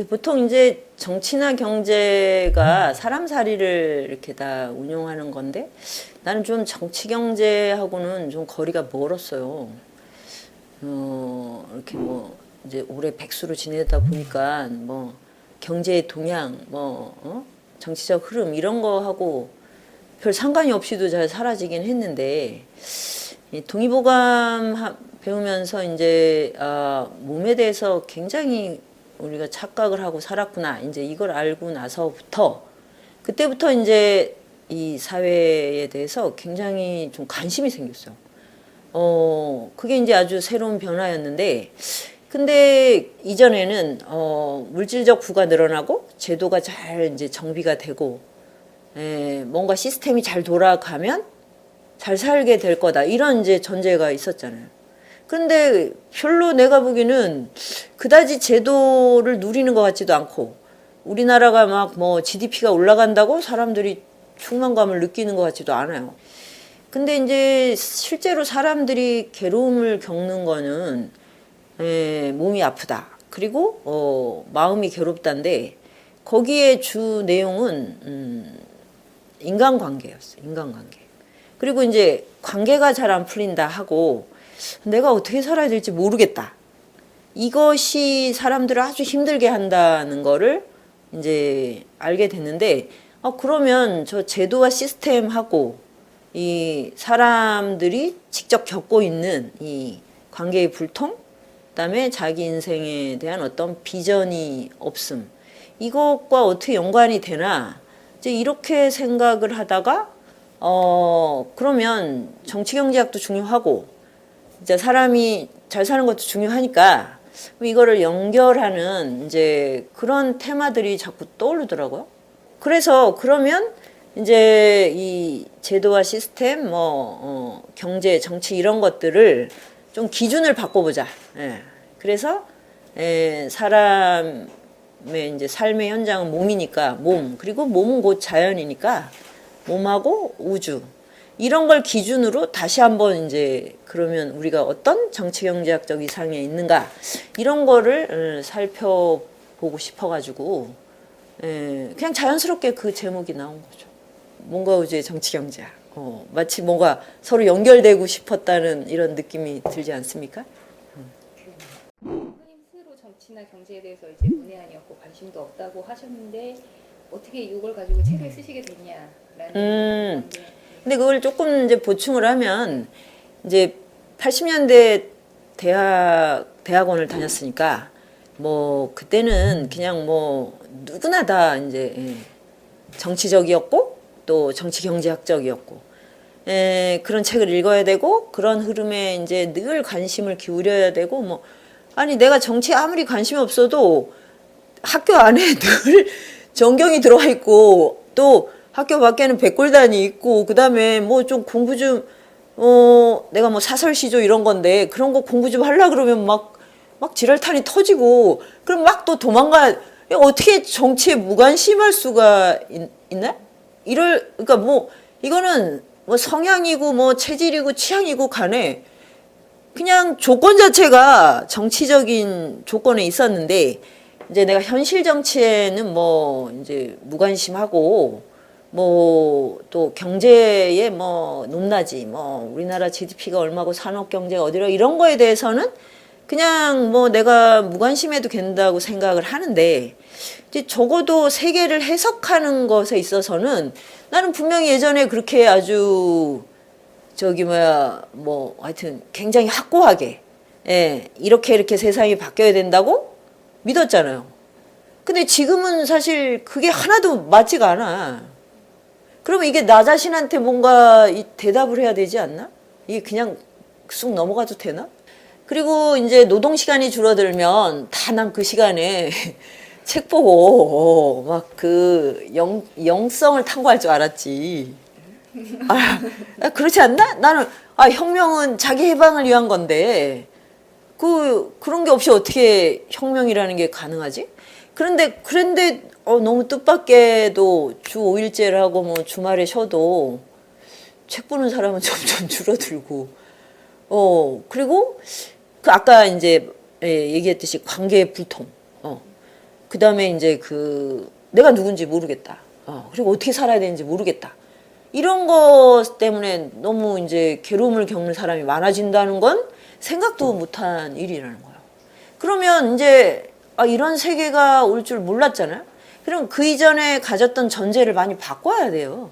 근데 보통 이제 정치나 경제가 사람 살이를 이렇게 다 운용하는 건데 나는 좀 정치 경제하고는 좀 거리가 멀었어요. 이렇게 뭐 이제 오래 백수로 지내다 보니까 뭐 경제의 동향, 정치적 흐름 이런 거 하고 별 상관이 없이도 잘 사라지긴 했는데 이 동의보감 배우면서 이제 몸에 대해서 굉장히 우리가 착각을 하고 살았구나. 이제 이걸 알고 나서부터 그때부터 이제 이 사회에 대해서 굉장히 좀 관심이 생겼어요. 그게 이제 아주 새로운 변화였는데, 근데 이전에는 물질적 부가 늘어나고 제도가 잘 이제 정비가 되고, 뭔가 시스템이 잘 돌아가면 잘 살게 될 거다. 이런 이제 전제가 있었잖아요. 그런데 별로 내가 보기에는 그다지 제도를 누리는 것 같지도 않고, 우리나라가 막 뭐 GDP가 올라간다고 사람들이 충만감을 느끼는 것 같지도 않아요. 근데 이제 실제로 사람들이 괴로움을 겪는 거는 몸이 아프다. 그리고 마음이 괴롭다인데 거기에 주 내용은 인간관계였어요. 인간관계. 그리고 이제 관계가 잘 안 풀린다 하고 내가 어떻게 살아야 될지 모르겠다. 이것이 사람들을 아주 힘들게 한다는 거를 이제 알게 됐는데 그러면 저 제도와 시스템하고 이 사람들이 직접 겪고 있는 이 관계의 불통, 그다음에 자기 인생에 대한 어떤 비전이 없음, 이것과 어떻게 연관이 되나 이제 이렇게 생각을 하다가 그러면 정치경제학도 중요하고 이제 사람이 잘 사는 것도 중요하니까 이거를 연결하는 이제 그런 테마들이 자꾸 떠오르더라고요. 그래서 그러면 이제 이 제도와 시스템, 경제, 정치 이런 것들을 좀 기준을 바꿔보자. 그래서 사람의 이제 삶의 현장은 몸이니까 몸, 그리고 몸은 곧 자연이니까 몸하고 우주 이런 걸 기준으로 다시 한번 이제 그러면 우리가 어떤 정치 경제학적 이상에 있는가 이런 거를 살펴보고 싶어가지고 그냥 자연스럽게 그 제목이 나온 거죠. 뭔가 이제 정치 경제학. 마치 뭔가 서로 연결되고 싶었다는 이런 느낌이 들지 않습니까? 선생님 스스로 정치나 경제에 대해서 이제 문외한이었고 관심도 없다고 하셨는데 어떻게 이걸 가지고 책을 쓰시게 됐냐라는 건데. 근데 그걸 조금 이제 보충을 하면 이제 80년대 대학원을 다녔으니까 뭐 그때는 그냥 뭐 누구나 다 이제 정치적이었고 또 정치 경제학적이었고 그런 책을 읽어야 되고 그런 흐름에 이제 늘 관심을 기울여야 되고 뭐 아니 내가 정치에 아무리 관심이 없어도 학교 안에 늘 전경이 들어와 있고 또 학교 밖에는 백골단이 있고 그다음에 뭐 좀 공부 좀 내가 뭐 사설시조 이런 건데 그런 거 공부 좀 하려 그러면 막 지랄탄이 터지고 그럼 막 또 도망가. 어떻게 정치에 무관심할 수가 있나? 그러니까 뭐 이거는 뭐 성향이고 뭐 체질이고 취향이고 간에 그냥 조건 자체가 정치적인 조건에 있었는데 이제 내가 현실 정치에는 뭐 이제 무관심하고 뭐 또 경제에 뭐 높낮이 뭐 우리나라 GDP가 얼마고 산업 경제가 어디라 이런 거에 대해서는 그냥 뭐 내가 무관심해도 된다고 생각을 하는데 이제 적어도 세계를 해석하는 것에 있어서는 나는 분명히 예전에 그렇게 아주 뭐 하여튼 굉장히 확고하게 이렇게 세상이 바뀌어야 된다고 믿었잖아요. 근데 지금은 사실 그게 하나도 맞지가 않아. 그러면 이게 나 자신한테 뭔가 대답을 해야 되지 않나? 이게 그냥 쑥 넘어가도 되나? 그리고 이제 노동 시간이 줄어들면 다 난 그 시간에 책 보고 막 그 영성을 탐구할 줄 알았지. 그렇지 않나? 나는 혁명은 자기 해방을 위한 건데 그런 게 없이 어떻게 혁명이라는 게 가능하지? 그런데 너무 뜻밖에도 주 5일제를 하고 뭐 주말에 쉬어도 책 보는 사람은 점점 줄어들고 그리고 그 아까 이제 얘기했듯이 관계의 불통 그다음에 이제 내가 누군지 모르겠다. 그리고 어떻게 살아야 되는지 모르겠다. 이런 것 때문에 너무 이제 괴로움을 겪는 사람이 많아진다는 건 생각도 못한 일이라는 거예요. 그러면 이제 이런 세계가 올 줄 몰랐잖아요. 그럼 그 이전에 가졌던 전제를 많이 바꿔야 돼요.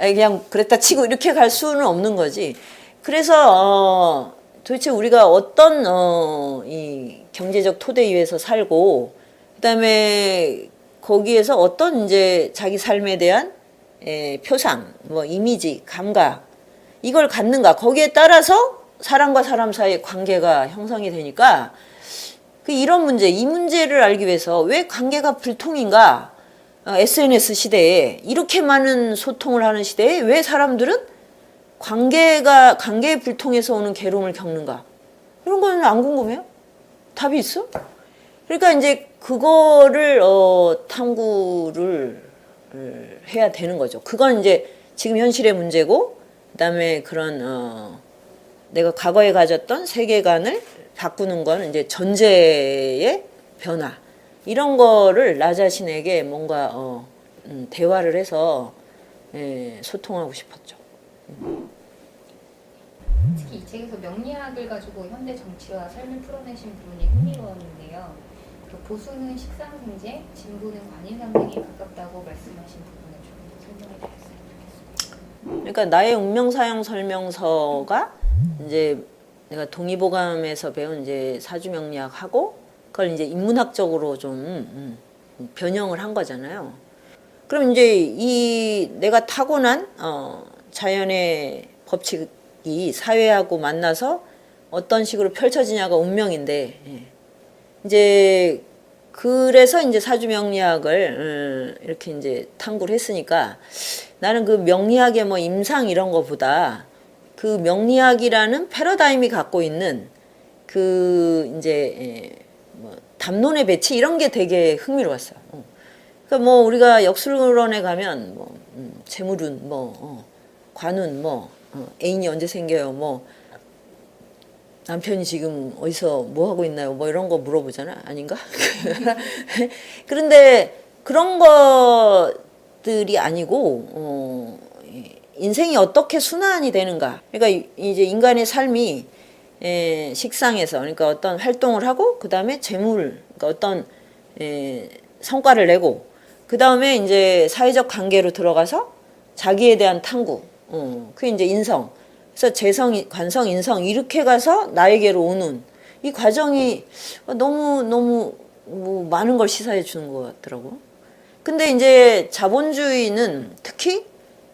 그냥 그랬다 치고 이렇게 갈 수는 없는 거지. 그래서 도대체 우리가 어떤 이 경제적 토대 위에서 살고, 그다음에 거기에서 어떤 이제 자기 삶에 대한 표상, 뭐 이미지, 감각 이걸 갖는가, 거기에 따라서 사람과 사람 사이의 관계가 형성이 되니까 이런 문제, 이 문제를 알기 위해서 왜 관계가 불통인가? SNS 시대에 이렇게 많은 소통을 하는 시대에 왜 사람들은 관계의 불통에서 오는 괴로움을 겪는가? 이런 거는 안 궁금해요? 답이 있어? 그러니까 이제 그거를 탐구를 해야 되는 거죠. 그건 이제 지금 현실의 문제고, 그다음에 그런 내가 과거에 가졌던 세계관을 바꾸는 건 이제 전제의 변화, 이런 거를 나 자신에게 뭔가 대화를 해서 소통하고 싶었죠. 특히 이 책에서 명리학을 가지고 현대 정치와 삶을 풀어내신 부분이 흥미로웠는데요. 보수는 식상생재, 진보는 관인상생에 가깝다고 말씀하신 부분을 좀 설명해 주셨으면 좋겠습니다. 그러니까 나의 운명사용 설명서가 이제 내가 동의보감에서 배운 이제 사주명리학하고 그걸 이제 인문학적으로 좀 변형을 한 거잖아요. 그럼 이제 내가 타고난 자연의 법칙이 사회하고 만나서 어떤 식으로 펼쳐지냐가 운명인데, 이제 그래서 이제 사주명리학을 이렇게 이제 탐구를 했으니까 나는 그 명리학의 뭐 임상 이런 거보다 그 명리학이라는 패러다임이 갖고 있는 이제 뭐 담론의 배치 이런 게 되게 흥미로웠어요. 그러니까 뭐 우리가 역술론에 가면 뭐 재물운, 뭐 관운, 뭐 애인이 언제 생겨요, 뭐 남편이 지금 어디서 뭐 하고 있나요, 뭐 이런 거 물어보잖아. 아닌가? 그런데 그런 것들이 아니고 인생이 어떻게 순환이 되는가. 그러니까 이제 인간의 삶이 식상에서, 그러니까 어떤 활동을 하고, 그 다음에 재물, 그러니까 어떤 성과를 내고, 그 다음에 이제 사회적 관계로 들어가서 자기에 대한 탐구, 그게 이제 인성. 그래서 재성, 관성, 인성 이렇게 가서 나에게로 오는 이 과정이 너무 뭐 많은 걸 시사해 주는 것 같더라고. 근데 이제 자본주의는 특히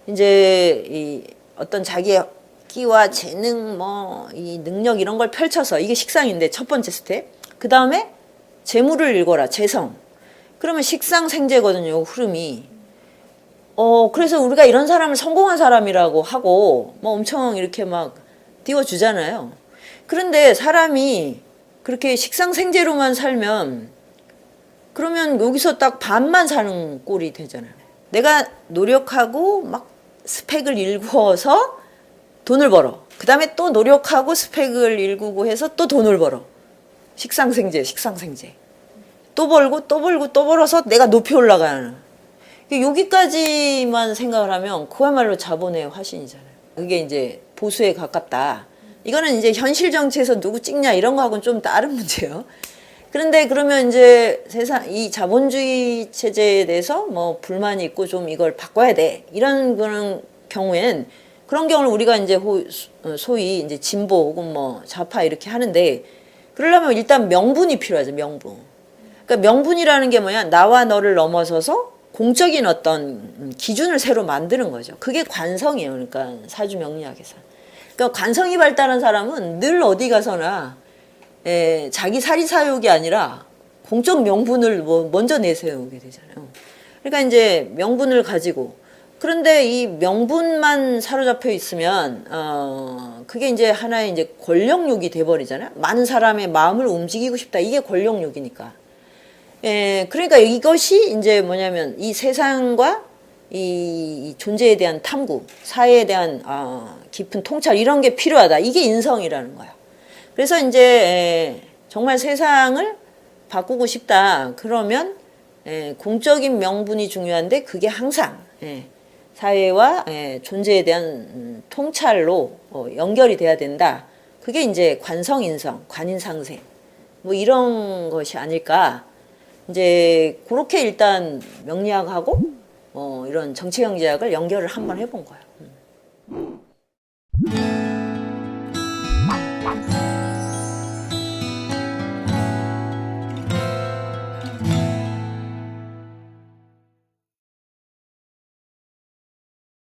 이제 이 어떤 자기의 끼와 재능, 뭐 이 능력 이런 걸 펼쳐서, 이게 식상인데 첫 번째 스텝. 그 다음에 재물을 읽어라, 재성. 그러면 식상생재거든요, 흐름이. 그래서 우리가 이런 사람을 성공한 사람이라고 하고 뭐 엄청 이렇게 막 띄워주잖아요. 그런데 사람이 그렇게 식상생재로만 살면 그러면 여기서 딱 반만 사는 꼴이 되잖아요. 내가 노력하고 막 스펙을 일구어서 돈을 벌어. 그 다음에 또 노력하고 스펙을 일구고 해서 또 돈을 벌어. 식상생재. 또 벌고 또 벌고 또 벌어서 내가 높이 올라가는. 여기까지만 생각을 하면 그야말로 자본의 화신이잖아요. 그게 이제 보수에 가깝다. 이거는 이제 현실 정치에서 누구 찍냐 이런 거하고는 좀 다른 문제예요. 그런데 그러면 이제 이 자본주의 체제에 대해서 뭐 불만이 있고 좀 이걸 바꿔야 돼. 이런 그런 경우엔, 그런 경우는 우리가 이제 소위 이제 진보 혹은 뭐 좌파 이렇게 하는데, 그러려면 일단 명분이 필요하죠, 명분. 그러니까 명분이라는 게 뭐냐? 나와 너를 넘어서서 공적인 어떤 기준을 새로 만드는 거죠. 그게 관성이에요. 그러니까 사주명리학에서. 그러니까 관성이 발달한 사람은 늘 어디 가서나 자기 사리사욕이 아니라 공적 명분을 뭐 먼저 내세우게 되잖아요. 그러니까 이제 명분을 가지고, 그런데 이 명분만 사로잡혀 있으면 그게 이제 하나의 이제 권력욕이 돼버리잖아요. 많은 사람의 마음을 움직이고 싶다. 이게 권력욕이니까. 그러니까 이것이 이제 뭐냐면 이 세상과 이 존재에 대한 탐구, 사회에 대한 깊은 통찰 이런 게 필요하다. 이게 인성이라는 거야. 그래서 이제 정말 세상을 바꾸고 싶다. 그러면 공적인 명분이 중요한데 그게 항상 사회와 존재에 대한 통찰로 연결이 돼야 된다. 그게 이제 관성인성, 관인상생 뭐 이런 것이 아닐까. 이제 그렇게 일단 명리학하고 이런 정치경제학을 연결을 한번 해본 거예요.